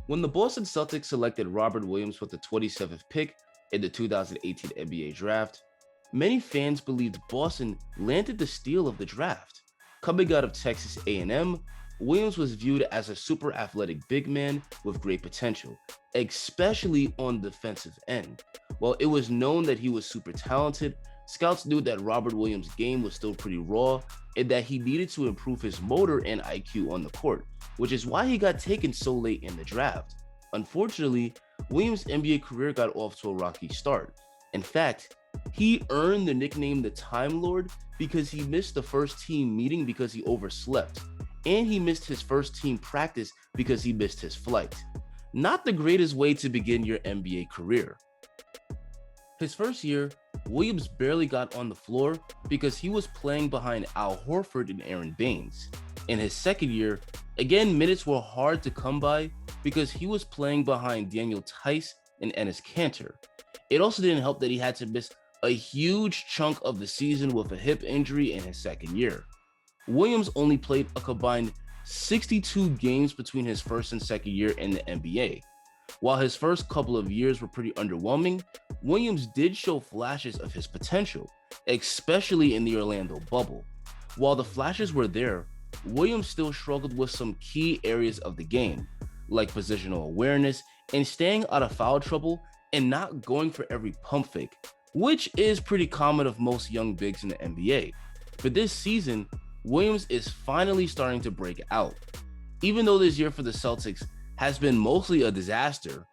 When the Boston Celtics selected Robert Williams with the 27th pick in the 2018 NBA draft, many fans believed Boston landed the steal of the draft. Coming out of Texas A&M, Williams was viewed as a super athletic big man with great potential, especially on the defensive end. While it was known that he was super talented, scouts knew that Robert Williams' game was still pretty raw and that he needed to improve his motor and IQ on the court, which is why he got taken so late in the draft. Unfortunately, Williams' NBA career got off to a rocky start. In fact, he earned the nickname the Time Lord because he missed the first team meeting because he overslept, and he missed his first team practice because he missed his flight. Not the greatest way to begin your NBA career. His first year, Williams barely got on the floor because he was playing behind Al Horford and Aaron Baines. In his second year, again, minutes were hard to come by because he was playing behind Daniel Tice and Enes Kanter. It also didn't help that he had to miss a huge chunk of the season with a hip injury in his second year. Williams only played a combined 62 games between his first and second year in the NBA. While his first couple of years were pretty underwhelming, Williams did show flashes of his potential, especially in the Orlando bubble. While the flashes were there, Williams still struggled with some key areas of the game, like positional awareness and staying out of foul trouble and not going for every pump fake, which is pretty common of most young bigs in the NBA. For this season, Williams is finally starting to break out. Even though this year for the Celtics has been mostly a disaster,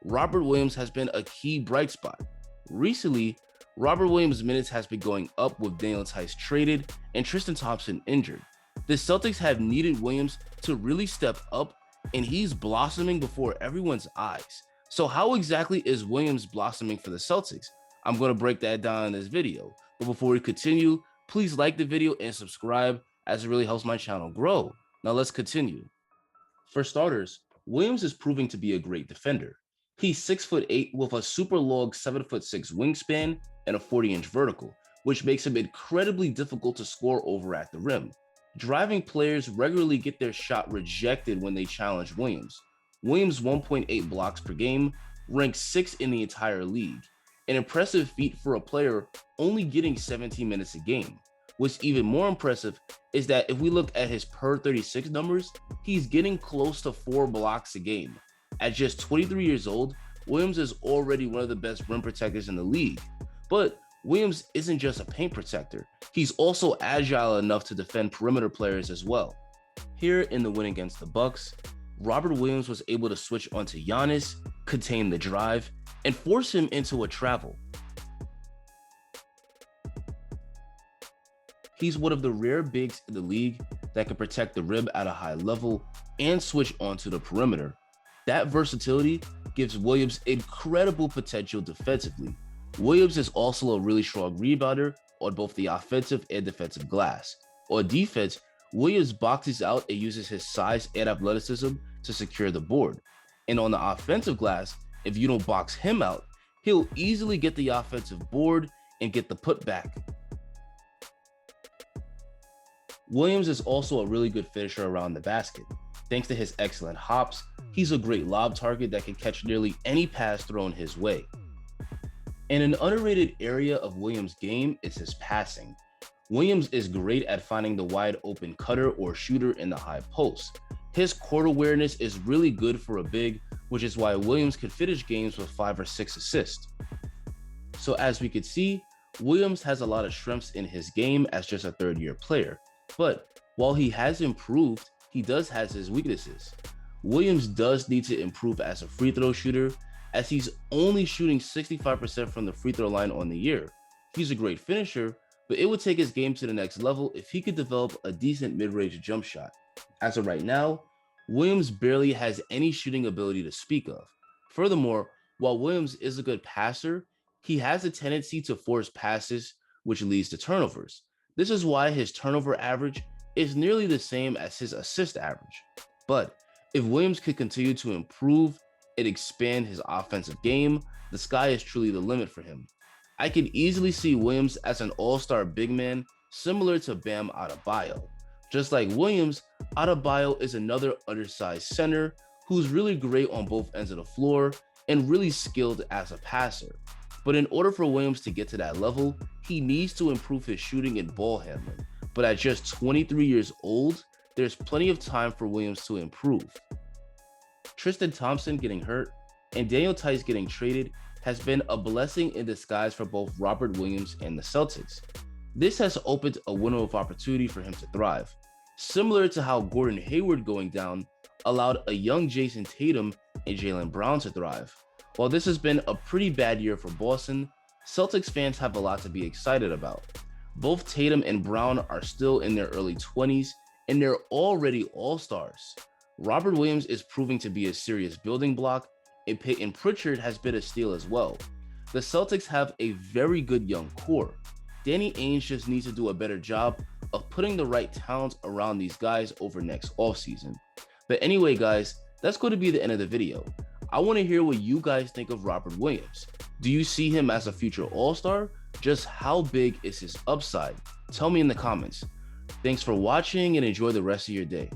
Robert Williams has been a key bright spot. Recently, Robert Williams' minutes has been going up with Daniel Tice traded and Tristan Thompson injured. The Celtics have needed Williams to really step up, and he's blossoming before everyone's eyes. So how exactly is Williams blossoming for the Celtics? I'm going to break that down in this video. But before we continue, please like the video and subscribe as it really helps my channel grow. Now let's continue. For starters, Williams is proving to be a great defender. He's 6'8" with a super long 7'6" wingspan and a 40-inch vertical, which makes him incredibly difficult to score over at the rim. Driving players regularly get their shot rejected when they challenge Williams. Williams' 1.8 blocks per game ranks 6th in the entire league, an impressive feat for a player only getting 17 minutes a game. What's even more impressive is that if we look at his per 36 numbers, he's getting close to 4 blocks a game. At just 23 years old, Williams is already one of the best rim protectors in the league. But Williams isn't just a paint protector, he's also agile enough to defend perimeter players as well. Here in the win against the Bucks, Robert Williams was able to switch onto Giannis, contain the drive, and force him into a travel. He's one of the rare bigs in the league that can protect the rim at a high level and switch onto the perimeter. That versatility gives Williams incredible potential defensively. Williams is also a really strong rebounder on both the offensive and defensive glass. On defense, Williams boxes out and uses his size and athleticism to secure the board. And on the offensive glass, if you don't box him out, he'll easily get the offensive board and get the putback. Williams is also a really good finisher around the basket. Thanks to his excellent hops, he's a great lob target that can catch nearly any pass thrown his way. And an underrated area of Williams' game is his passing. Williams is great at finding the wide open cutter or shooter in the high post. His court awareness is really good for a big, which is why Williams could finish games with 5 or 6 assists. So as we could see, Williams has a lot of strengths in his game as just a third-year player. But while he has improved, he does have his weaknesses. Williams does need to improve as a free throw shooter, as he's only shooting 65% from the free throw line on the year. He's a great finisher, but it would take his game to the next level if he could develop a decent mid-range jump shot. As of right now, Williams barely has any shooting ability to speak of. Furthermore, while Williams is a good passer, he has a tendency to force passes, which leads to turnovers. This is why his turnover average is nearly the same as his assist average. But if Williams could continue to improve and expand his offensive game, the sky is truly the limit for him. I can easily see Williams as an all-star big man similar to Bam Adebayo. Just like Williams, Adebayo is another undersized center who's really great on both ends of the floor and really skilled as a passer. But in order for Williams to get to that level, he needs to improve his shooting and ball handling. But at just 23 years old, there's plenty of time for Williams to improve. Tristan Thompson getting hurt and Daniel Tice getting traded has been a blessing in disguise for both Robert Williams and the Celtics. This has opened a window of opportunity for him to thrive, similar to how Gordon Hayward going down allowed a young Jason Tatum and Jaylen Brown to thrive. While this has been a pretty bad year for Boston, Celtics fans have a lot to be excited about. Both Tatum and Brown are still in their early 20s, and they're already all-stars. Robert Williams is proving to be a serious building block, and Peyton Pritchard has been a steal as well. The Celtics have a very good young core. Danny Ainge just needs to do a better job of putting the right talent around these guys over next offseason. But anyway, guys, that's going to be the end of the video. I want to hear what you guys think of Robert Williams. Do you see him as a future All-Star? Just how big is his upside? Tell me in the comments. Thanks for watching and enjoy the rest of your day.